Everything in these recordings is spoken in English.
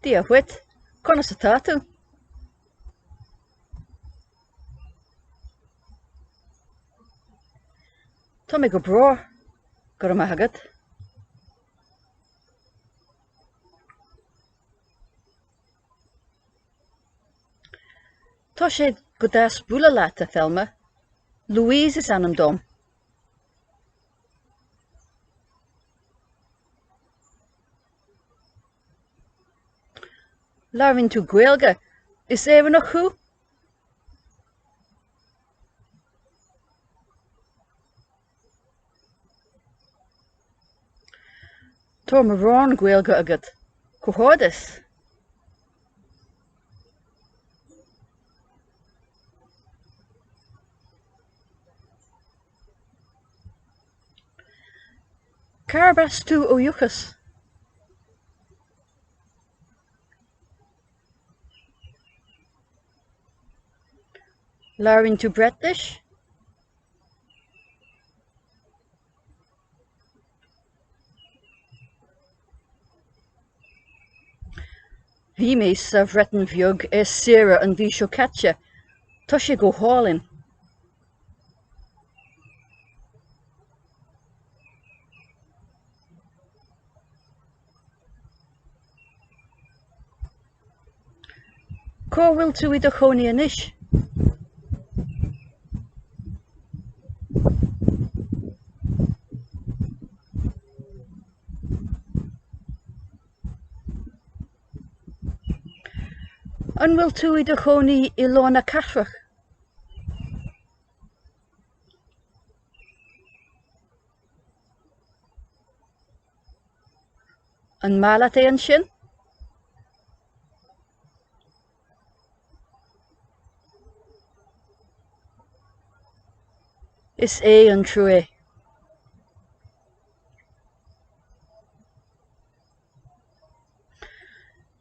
Dia wit, conna sa tatu. Tá mé go brár gur am agad. Tá sé go das búla leat a Thelma. Louise is anam dom. Larvin tú Gaelga, is éireann nach chu? Tá mar rán Gaelga agad. Chomhádas. Carb as tú ó dúchas. Larvin tú British? Bhí mé sa bhreatain bheag sira an bhí seo caite. Tá sé go hálinn. Có bhfuil tú i do choní anois? An bhfuil tú i do choní I lána cathfach? An mála é an sin? Is é an trú é.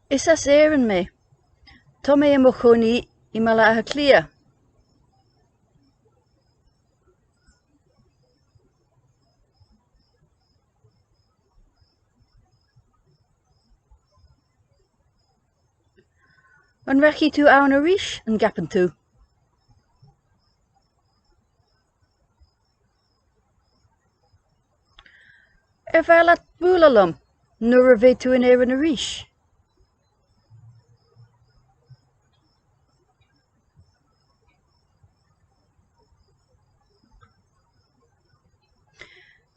Is as éireann mé. Tá mé mo choní I mala a clia. An rachi tú ann a ríis an gapan tú. Bhealach búla lom, nuair a bheith tú in éireann a ríis.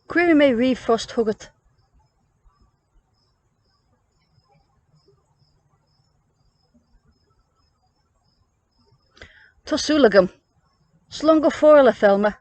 Cuireann mé riamh fós tugat. Tásúlagam, slán go fóra le Thelma.